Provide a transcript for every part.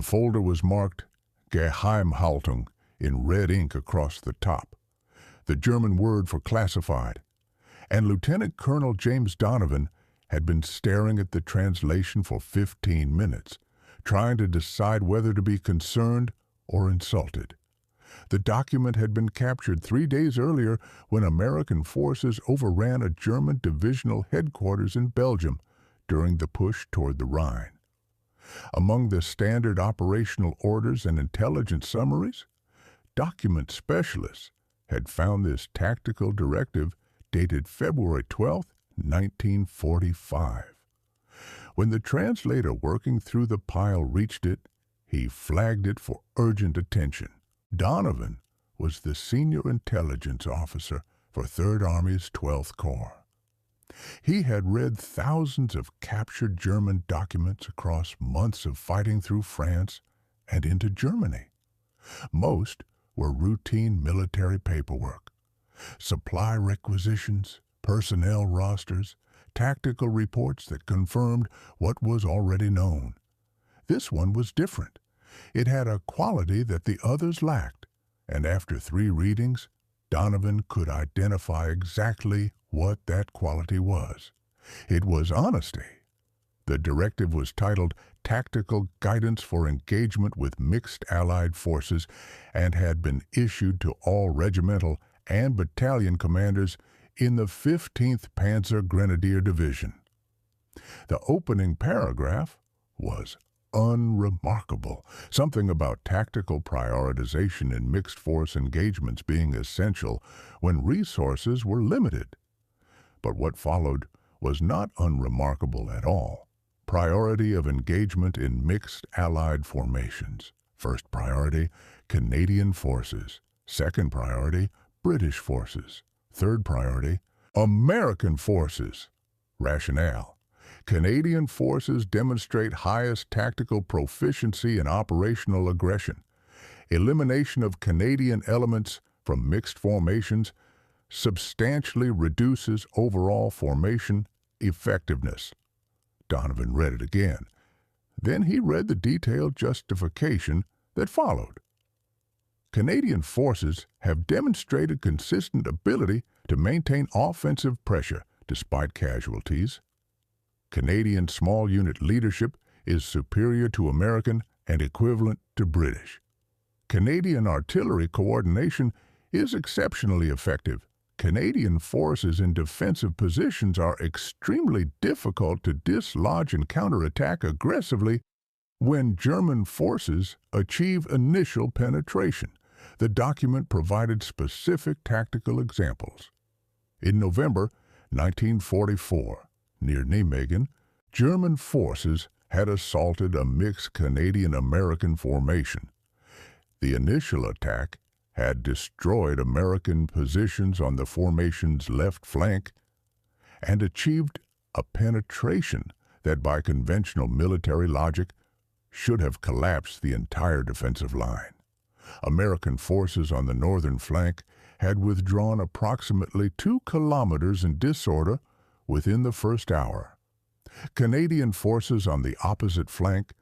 The folder was marked Geheimhaltung in red ink across the top, the German word for classified, and Lieutenant Colonel James Donovan had been staring at the translation for 15 minutes, trying to decide whether to be concerned or insulted. The document had been captured 3 days earlier when American forces overran a German divisional headquarters in Belgium during the push toward the Rhine. Among the standard operational orders and intelligence summaries, document specialists had found this tactical directive dated February 12, 1945. When the translator working through the pile reached it, he flagged it for urgent attention. Donovan was the senior intelligence officer for 3rd Army's 12th Corps. He had read thousands of captured German documents across months of fighting through France and into Germany. Most were routine military paperwork, supply requisitions, personnel rosters, tactical reports that confirmed what was already known. This one was different. It had a quality that the others lacked, and after 3 readings, Donovan could identify exactly what that quality was. It was honesty. The directive was titled Tactical Guidance for Engagement with Mixed Allied Forces and had been issued to all regimental and battalion commanders in the 15th Panzer Grenadier Division. The opening paragraph was unremarkable, something about tactical prioritization in mixed force engagements being essential when resources were limited. But what followed was not unremarkable at all. Priority of engagement in mixed Allied formations. First priority, Canadian forces. Second priority, British forces. Third priority, American forces. Rationale. Canadian forces demonstrate highest tactical proficiency in operational aggression. Elimination of Canadian elements from mixed formations substantially reduces overall formation effectiveness. Donovan read it again. Then he read the detailed justification that followed. Canadian forces have demonstrated consistent ability to maintain offensive pressure despite casualties. Canadian small unit leadership is superior to American and equivalent to British. Canadian artillery coordination is exceptionally effective. Canadian forces in defensive positions are extremely difficult to dislodge and counterattack aggressively when German forces achieve initial penetration. The document provided specific tactical examples. In November 1944, near Nijmegen, German forces had assaulted a mixed Canadian-American formation. The initial attack had destroyed American positions on the formation's left flank and achieved a penetration that by conventional military logic should have collapsed the entire defensive line. American forces on the northern flank had withdrawn approximately 2 kilometers in disorder within the first hour. Canadian forces on the opposite flank,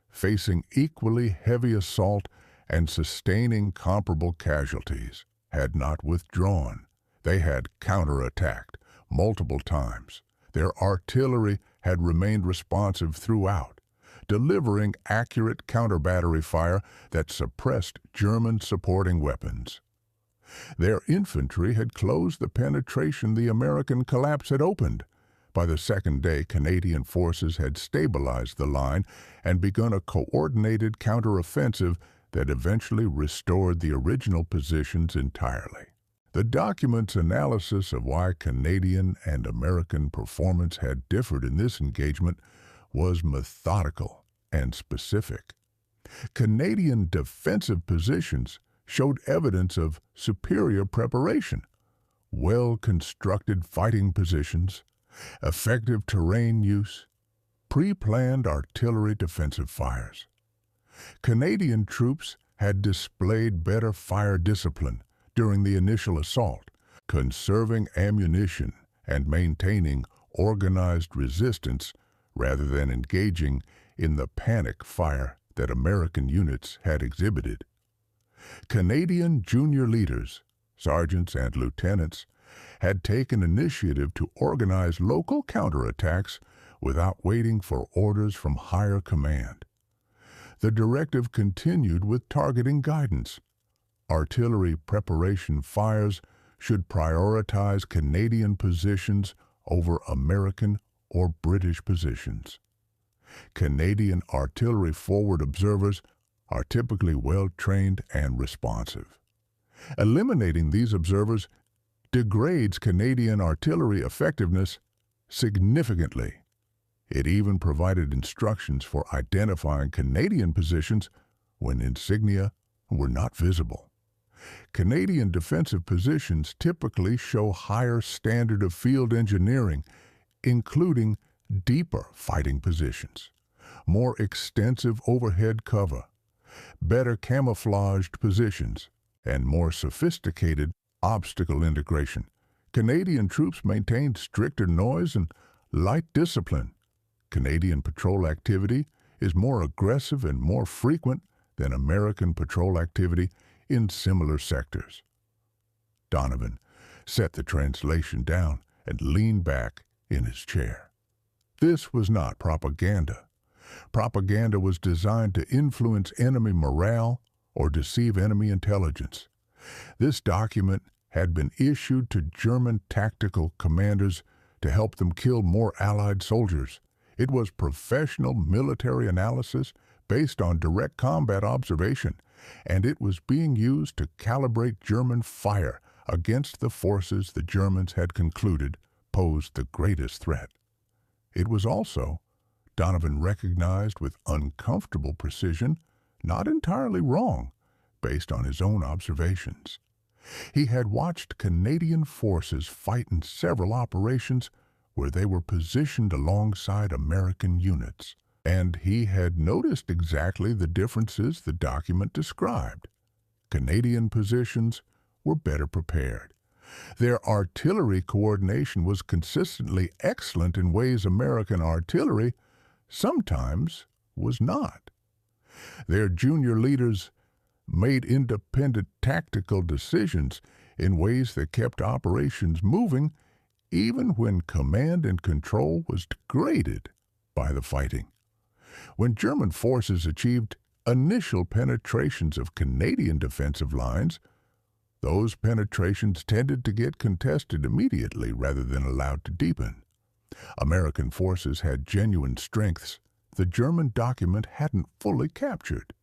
facing equally heavy assault and sustaining comparable casualties, had not withdrawn. They had counterattacked multiple times. Their artillery had remained responsive throughout, delivering accurate counter-battery fire that suppressed German supporting weapons. Their infantry had closed the penetration the American collapse had opened. By the second day, Canadian forces had stabilized the line and begun a coordinated counteroffensive that eventually restored the original positions entirely. The document's analysis of why Canadian and American performance had differed in this engagement was methodical and specific. Canadian defensive positions showed evidence of superior preparation, well-constructed fighting positions, effective terrain use, pre-planned artillery defensive fires. Canadian troops had displayed better fire discipline during the initial assault, conserving ammunition and maintaining organized resistance rather than engaging in the panic fire that American units had exhibited. Canadian junior leaders, sergeants and lieutenants, had taken initiative to organize local counterattacks without waiting for orders from higher command. The directive continued with targeting guidance. Artillery preparation fires should prioritize Canadian positions over American or British positions. Canadian artillery forward observers are typically well-trained and responsive. Eliminating these observers degrades Canadian artillery effectiveness significantly. It even provided instructions for identifying Canadian positions when insignia were not visible. Canadian defensive positions typically show higher standard of field engineering, including deeper fighting positions, more extensive overhead cover, better camouflaged positions, and more sophisticated obstacle integration. Canadian troops maintained stricter noise and light discipline. Canadian patrol activity is more aggressive and more frequent than American patrol activity in similar sectors. Donovan set the translation down and leaned back in his chair. This was not propaganda. Propaganda was designed to influence enemy morale or deceive enemy intelligence. This document had been issued to German tactical commanders to help them kill more Allied soldiers. It was professional military analysis based on direct combat observation, and it was being used to calibrate German fire against the forces the Germans had concluded posed the greatest threat. It was also, Donovan recognized with uncomfortable precision, not entirely wrong, based on his own observations. He had watched Canadian forces fight in several operations where they were positioned alongside American units, and he had noticed exactly the differences the document described. Canadian positions were better prepared. Their artillery coordination was consistently excellent in ways American artillery sometimes was not. Their junior leaders made independent tactical decisions in ways that kept operations moving even when command and control was degraded by the fighting. When German forces achieved initial penetrations of Canadian defensive lines, those penetrations tended to get contested immediately rather than allowed to deepen. American forces had genuine strengths the German document hadn't fully captured.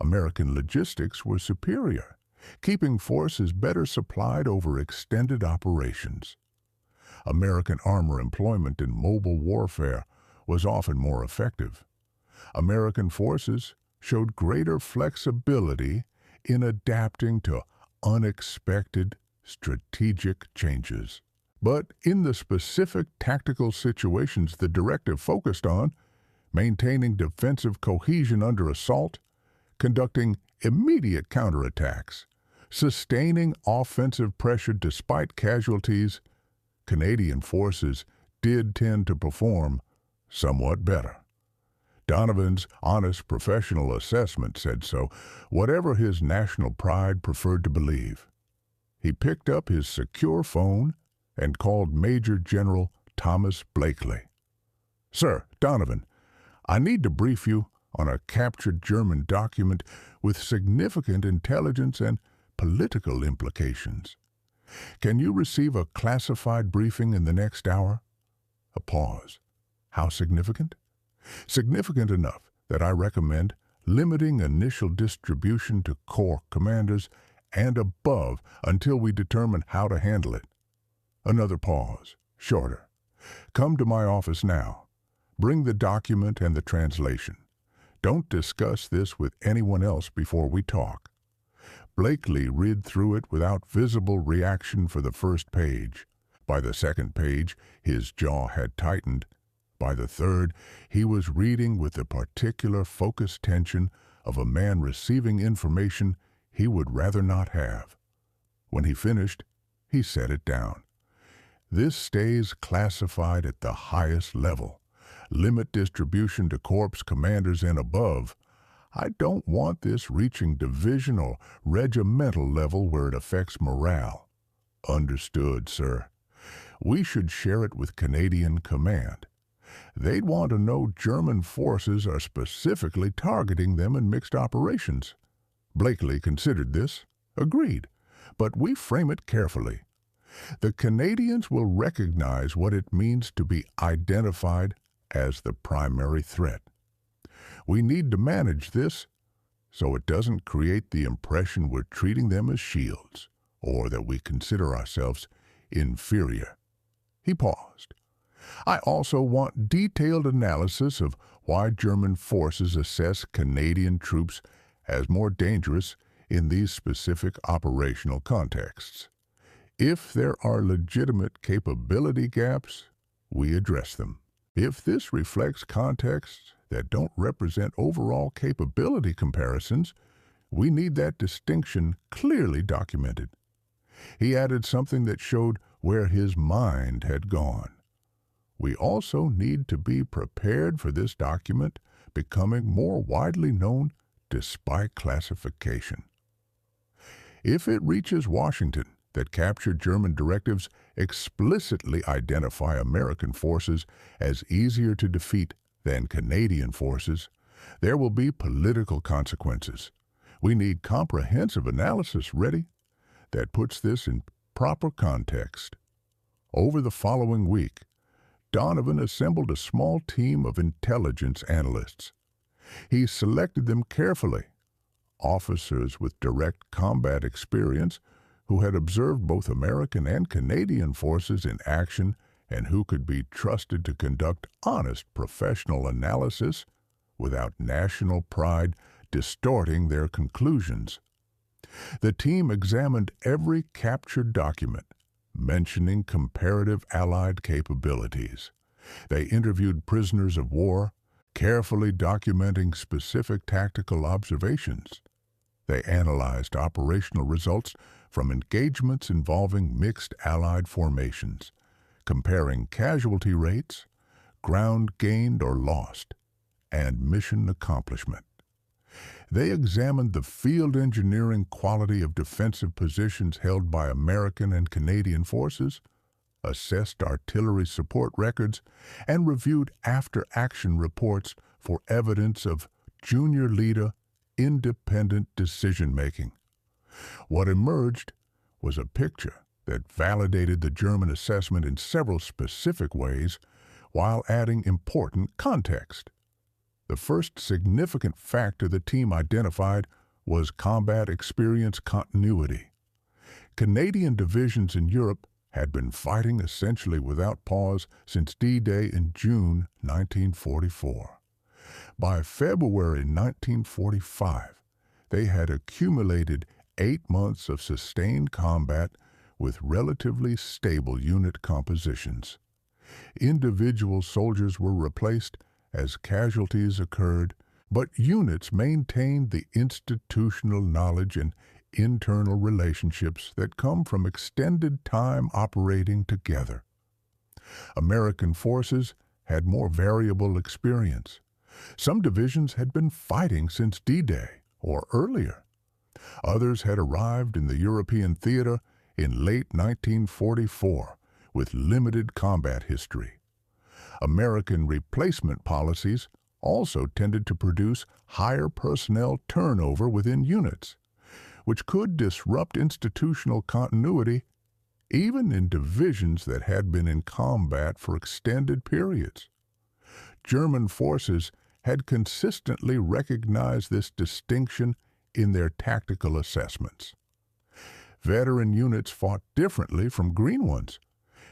American logistics were superior, keeping forces better supplied over extended operations. American armor employment in mobile warfare was often more effective. American forces showed greater flexibility in adapting to unexpected strategic changes. But in the specific tactical situations the directive focused on, maintaining defensive cohesion under assault, conducting immediate counterattacks, sustaining offensive pressure despite casualties, Canadian forces did tend to perform somewhat better. Donovan's honest professional assessment said so, whatever his national pride preferred to believe. He picked up his secure phone and called Major General Thomas Blakely. "Sir, Donovan, I need to brief you on a captured German document with significant intelligence and political implications. Can you receive a classified briefing in the next hour?" A pause. "How significant?" "Significant enough that I recommend limiting initial distribution to corps commanders and above until we determine how to handle it." Another pause, shorter. "Come to my office now. Bring the document and the translation. Don't discuss this with anyone else before we talk." Blakely read through it without visible reaction for the first page. By the second page, his jaw had tightened. By the third, he was reading with the particular focused tension of a man receiving information he would rather not have. When he finished, he set it down. "This stays classified at the highest level. Limit distribution to corps commanders and above. I don't want this reaching division or regimental level where it affects morale. Understood, sir. We should share it with Canadian Command. They'd want to know German forces are specifically targeting them in mixed operations. Blakely considered this, agreed, but we frame it carefully. The Canadians will recognize what it means to be identified as the primary threat. We need to manage this so it doesn't create the impression we're treating them as shields or that we consider ourselves inferior. He paused. I also want detailed analysis of why German forces assess Canadian troops as more dangerous in these specific operational contexts. If there are legitimate capability gaps, we address them. If this reflects contexts that don't represent overall capability comparisons, we need that distinction clearly documented. He added something that showed where his mind had gone. We also need to be prepared for this document becoming more widely known despite classification. If it reaches Washington that captured German directives explicitly identify American forces as easier to defeat than Canadian forces, there will be political consequences. We need comprehensive analysis ready that puts this in proper context. Over the following week, Donovan assembled a small team of intelligence analysts. He selected them carefully, officers with direct combat experience who had observed both American and Canadian forces in action and who could be trusted to conduct honest professional analysis without national pride distorting their conclusions. The team examined every captured document, mentioning comparative Allied capabilities. They interviewed prisoners of war, carefully documenting specific tactical observations. They analyzed operational results from engagements involving mixed Allied formations, comparing casualty rates, ground gained or lost, and mission accomplishment. They examined the field engineering quality of defensive positions held by American and Canadian forces, assessed artillery support records, and reviewed after-action reports for evidence of junior leader independent decision-making. What emerged was a picture that validated the German assessment in several specific ways while adding important context. The first significant factor the team identified was combat experience continuity. Canadian divisions in Europe had been fighting essentially without pause since D-Day in June 1944. By February 1945, they had accumulated 8 months of sustained combat with relatively stable unit compositions. Individual soldiers were replaced as casualties occurred, but units maintained the institutional knowledge and internal relationships that come from extended time operating together. American forces had more variable experience. Some divisions had been fighting since D-Day or earlier. Others had arrived in the European theater in late 1944 with limited combat history. American replacement policies also tended to produce higher personnel turnover within units, which could disrupt institutional continuity even in divisions that had been in combat for extended periods. German forces had consistently recognized this distinction in their tactical assessments. Veteran units fought differently from green ones,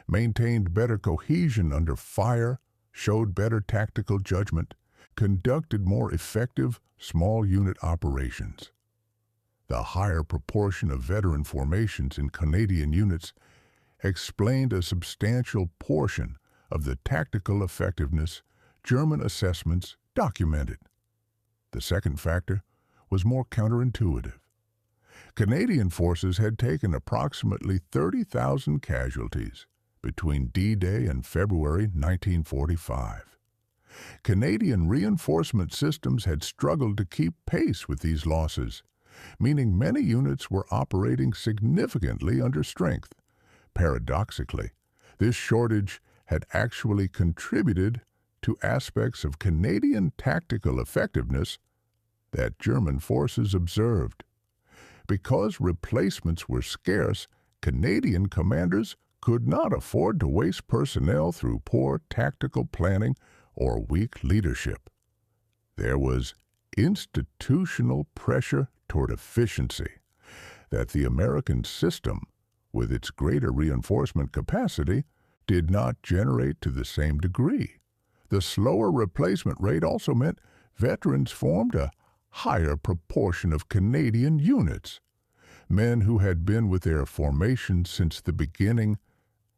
maintained better cohesion under fire, showed better tactical judgment, conducted more effective small unit operations. The higher proportion of veteran formations in Canadian units explained a substantial portion of the tactical effectiveness German assessments documented. The second factor was more counterintuitive. Canadian forces had taken approximately 30,000 casualties between D-Day and February 1945. Canadian reinforcement systems had struggled to keep pace with these losses, meaning many units were operating significantly under strength. Paradoxically, this shortage had actually contributed to aspects of Canadian tactical effectiveness that German forces observed. Because replacements were scarce, Canadian commanders could not afford to waste personnel through poor tactical planning or weak leadership. There was institutional pressure toward efficiency that the American system, with its greater reinforcement capacity, did not generate to the same degree. The slower replacement rate also meant veterans formed a higher proportion of Canadian units, men who had been with their formation since the beginning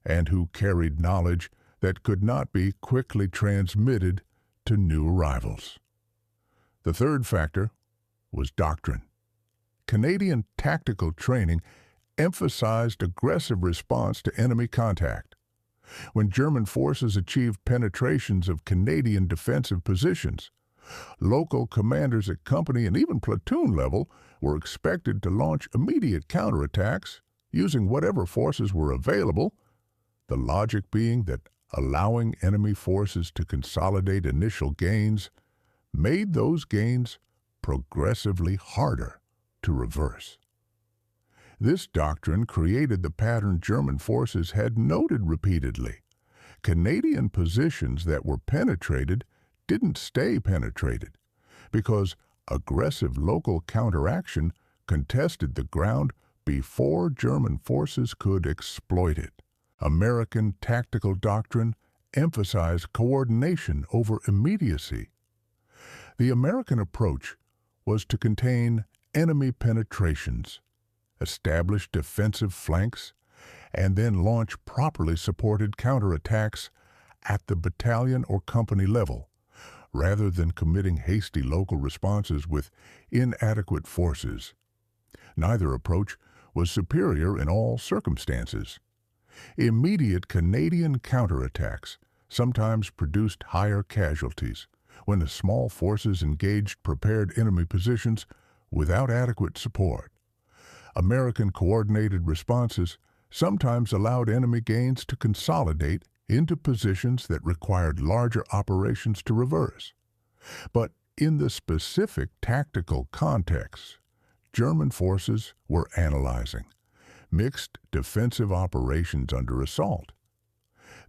and who carried knowledge that could not be quickly transmitted to new arrivals. The third factor was doctrine. Canadian tactical training emphasized aggressive response to enemy contact. When German forces achieved penetrations of Canadian defensive positions, local commanders at company and even platoon level were expected to launch immediate counterattacks using whatever forces were available, the logic being that allowing enemy forces to consolidate initial gains made those gains progressively harder to reverse. This doctrine created the pattern German forces had noted repeatedly. Canadian positions that were penetrated didn't stay penetrated because aggressive local counteraction contested the ground before German forces could exploit it. American tactical doctrine emphasized coordination over immediacy. The American approach was to contain enemy penetrations, establish defensive flanks, and then launch properly supported counterattacks at the battalion or company level, rather than committing hasty local responses with inadequate forces. Neither approach was superior in all circumstances. Immediate Canadian counterattacks sometimes produced higher casualties when the small forces engaged prepared enemy positions without adequate support. American coordinated responses sometimes allowed enemy gains to consolidate into positions that required larger operations to reverse. But in the specific tactical context German forces were analyzing, mixed defensive operations under assault.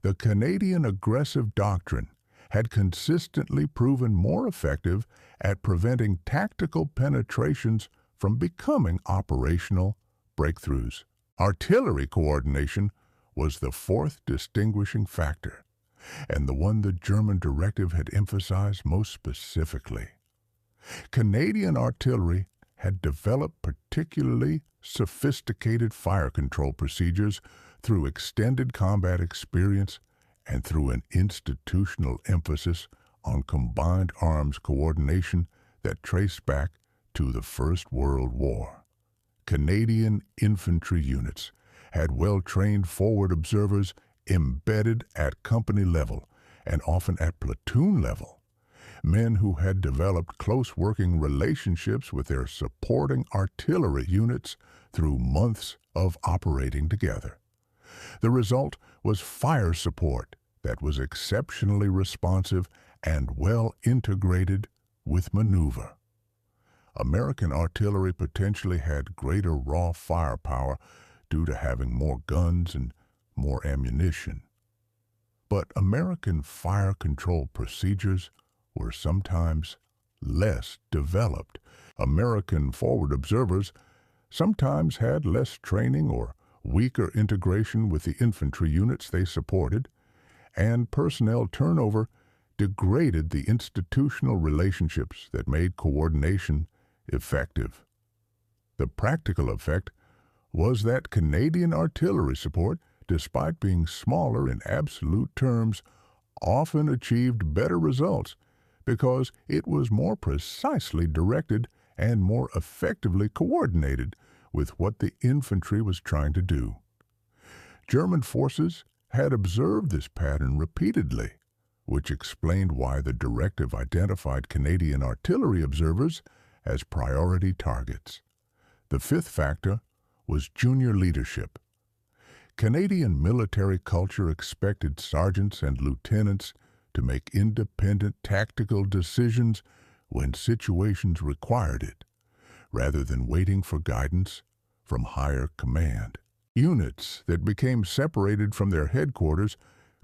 The Canadian aggressive doctrine had consistently proven more effective at preventing tactical penetrations from becoming operational breakthroughs. Artillery coordination was the fourth distinguishing factor, and the one the German directive had emphasized most specifically. Canadian artillery had developed particularly sophisticated fire control procedures through extended combat experience and through an institutional emphasis on combined arms coordination that traced back to the First World War. Canadian infantry units had well-trained forward observers embedded at company level and often at platoon level, men who had developed close working relationships with their supporting artillery units through months of operating together. The result was fire support that was exceptionally responsive and well integrated with maneuver. American artillery potentially had greater raw firepower due to having more guns and more ammunition. But American fire control procedures were sometimes less developed. American forward observers sometimes had less training or weaker integration with the infantry units they supported, and personnel turnover degraded the institutional relationships that made coordination effective. The practical effect was that Canadian artillery support, despite being smaller in absolute terms, often achieved better results because it was more precisely directed and more effectively coordinated with what the infantry was trying to do. German forces had observed this pattern repeatedly, which explained why the directive identified Canadian artillery observers as priority targets. The fifth factor was junior leadership. Canadian military culture expected sergeants and lieutenants to make independent tactical decisions when situations required it, rather than waiting for guidance from higher command. Units that became separated from their headquarters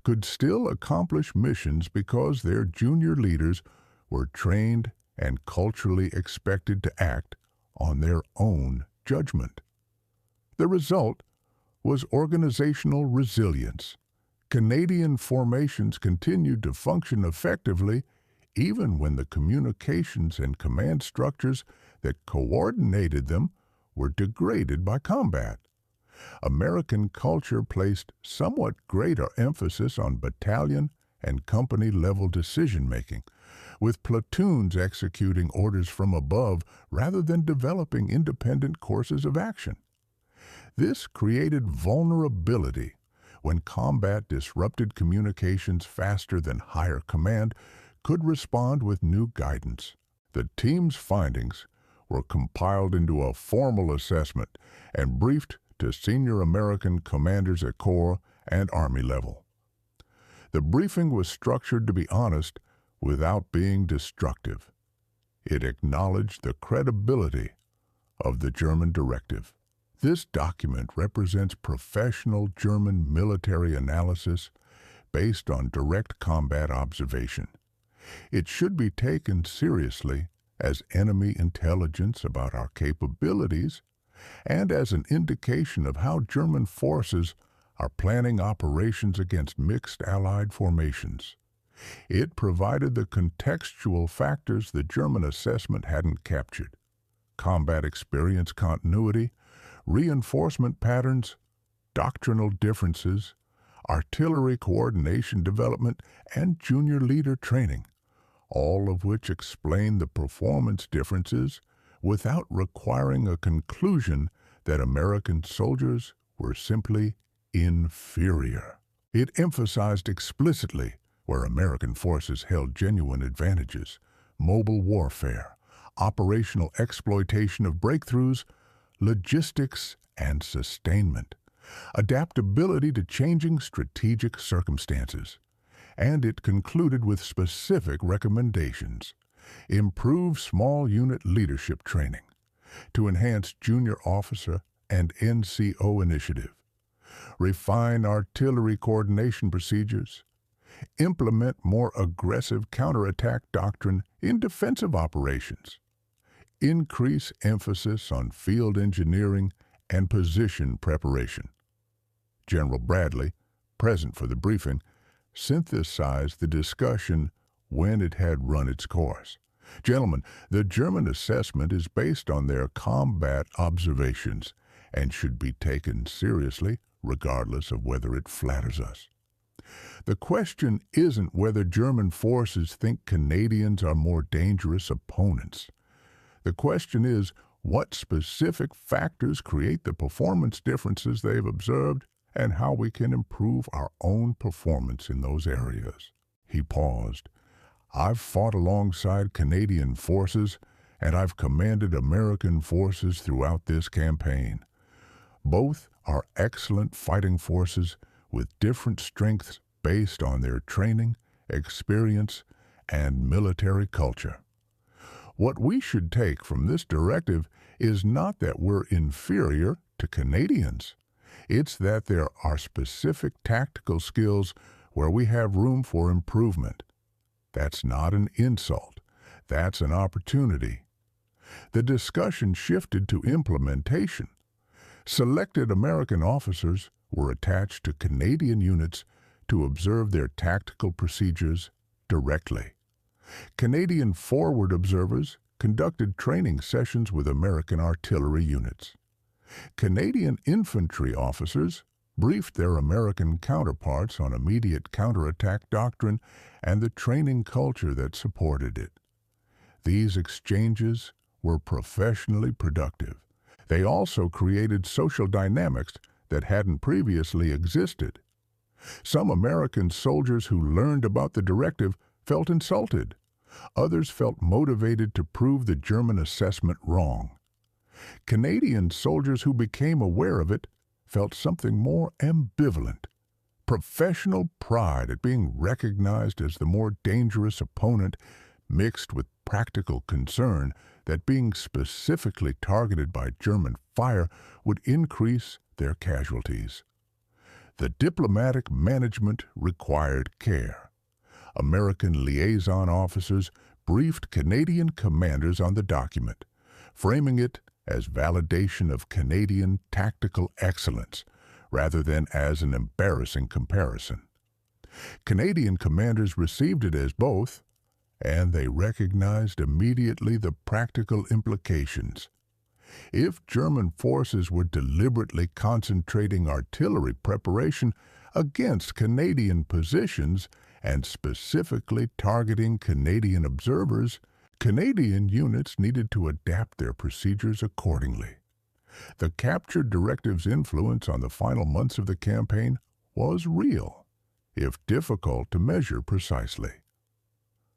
could still accomplish missions because their junior leaders were trained and culturally expected to act on their own judgment. The result was organizational resilience. Canadian formations continued to function effectively even when the communications and command structures that coordinated them were degraded by combat. American culture placed somewhat greater emphasis on battalion and company-level decision-making, with platoons executing orders from above rather than developing independent courses of action. This created vulnerability when combat disrupted communications faster than higher command could respond with new guidance. The team's findings were compiled into a formal assessment and briefed to senior American commanders at Corps and Army level. The briefing was structured to be honest without being destructive. It acknowledged the credibility of the German directive. This document represents professional German military analysis based on direct combat observation. It should be taken seriously as enemy intelligence about our capabilities and as an indication of how German forces are planning operations against mixed Allied formations. It provided the contextual factors the German assessment hadn't captured: combat experience continuity, reinforcement patterns, doctrinal differences, artillery coordination development, and junior leader training, all of which explain the performance differences without requiring a conclusion that American soldiers were simply inferior. It emphasized explicitly where American forces held genuine advantages: mobile warfare, operational exploitation of breakthroughs, logistics and sustainment, adaptability to changing strategic circumstances. And it concluded with specific recommendations: improve small unit leadership training, to enhance junior officer and NCO initiative, refine artillery coordination procedures, implement more aggressive counterattack doctrine in defensive operations, increase emphasis on field engineering and position preparation. General Bradley, present for the briefing, synthesized the discussion when it had run its course. Gentlemen, the German assessment is based on their combat observations and should be taken seriously regardless of whether it flatters us. The question isn't whether German forces think Canadians are more dangerous opponents. The question is what specific factors create the performance differences they've observed and how we can improve our own performance in those areas. He paused. I've fought alongside Canadian forces, and I've commanded American forces throughout this campaign. Both are excellent fighting forces with different strengths based on their training, experience, and military culture. What we should take from this directive is not that we're inferior to Canadians. It's that there are specific tactical skills where we have room for improvement. That's not an insult. That's an opportunity. The discussion shifted to implementation. Selected American officers were attached to Canadian units to observe their tactical procedures directly. Canadian forward observers conducted training sessions with American artillery units. Canadian infantry officers briefed their American counterparts on immediate counterattack doctrine and the training culture that supported it. These exchanges were professionally productive. They also created social dynamics that hadn't previously existed. Some American soldiers who learned about the directive felt insulted. Others felt motivated to prove the German assessment wrong. Canadian soldiers who became aware of it felt something more ambivalent. Professional pride at being recognized as the more dangerous opponent mixed with practical concern that being specifically targeted by German fire would increase their casualties. The diplomatic management required care. American liaison officers briefed Canadian commanders on the document, framing it as validation of Canadian tactical excellence rather than as an embarrassing comparison. Canadian commanders received it as both, and they recognized immediately the practical implications. If German forces were deliberately concentrating artillery preparation against Canadian positions and specifically targeting Canadian observers, Canadian units needed to adapt their procedures accordingly. The captured directive's influence on the final months of the campaign was real, if difficult to measure precisely.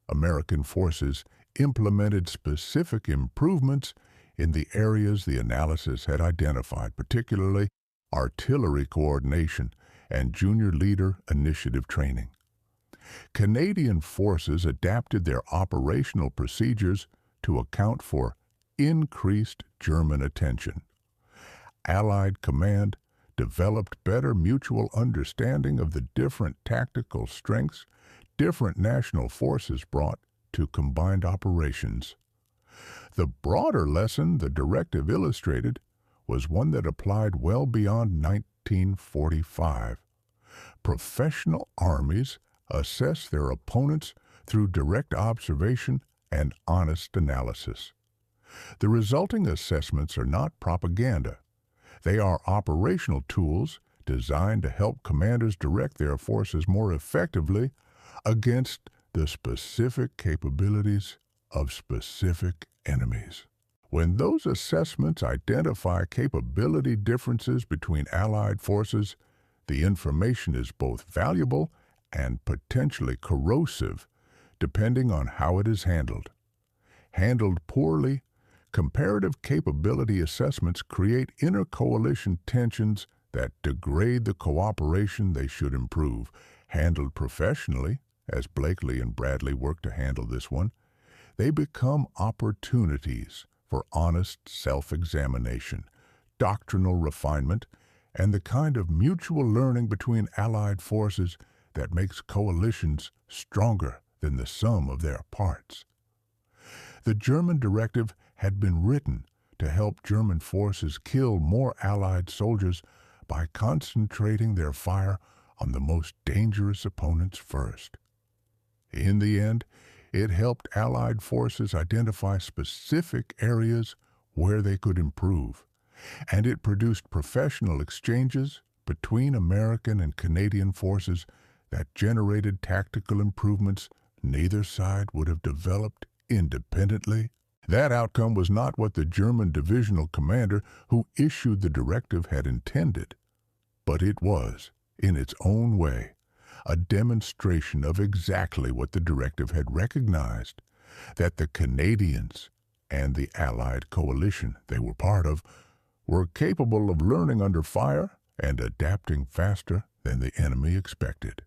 American forces implemented specific improvements in the areas the analysis had identified, particularly artillery coordination and junior leader initiative training. Canadian forces adapted their operational procedures to account for increased German attention. Allied command developed better mutual understanding of the different tactical strengths different national forces brought to combined operations. The broader lesson the directive illustrated was one that applied well beyond 1945. Professional armies assess their opponents through direct observation and honest analysis. The resulting assessments are not propaganda. They are operational tools designed to help commanders direct their forces more effectively against the specific capabilities of specific enemies. When those assessments identify capability differences between Allied forces, the information is both valuable and potentially corrosive, depending on how it is handled. Handled poorly, comparative capability assessments create inter-coalition tensions that degrade the cooperation they should improve. Handled professionally, as Blakely and Bradley work to handle this one, they become opportunities for honest self-examination, doctrinal refinement, and the kind of mutual learning between Allied forces that makes coalitions stronger than the sum of their parts. The German directive had been written to help German forces kill more Allied soldiers by concentrating their fire on the most dangerous opponents first. In the end, it helped Allied forces identify specific areas where they could improve, and it produced professional exchanges between American and Canadian forces that generated tactical improvements neither side would have developed independently. That outcome was not what the German divisional commander who issued the directive had intended, but it was, in its own way, a demonstration of exactly what the directive had recognized, that the Canadians and the Allied coalition they were part of were capable of learning under fire and adapting faster than the enemy expected.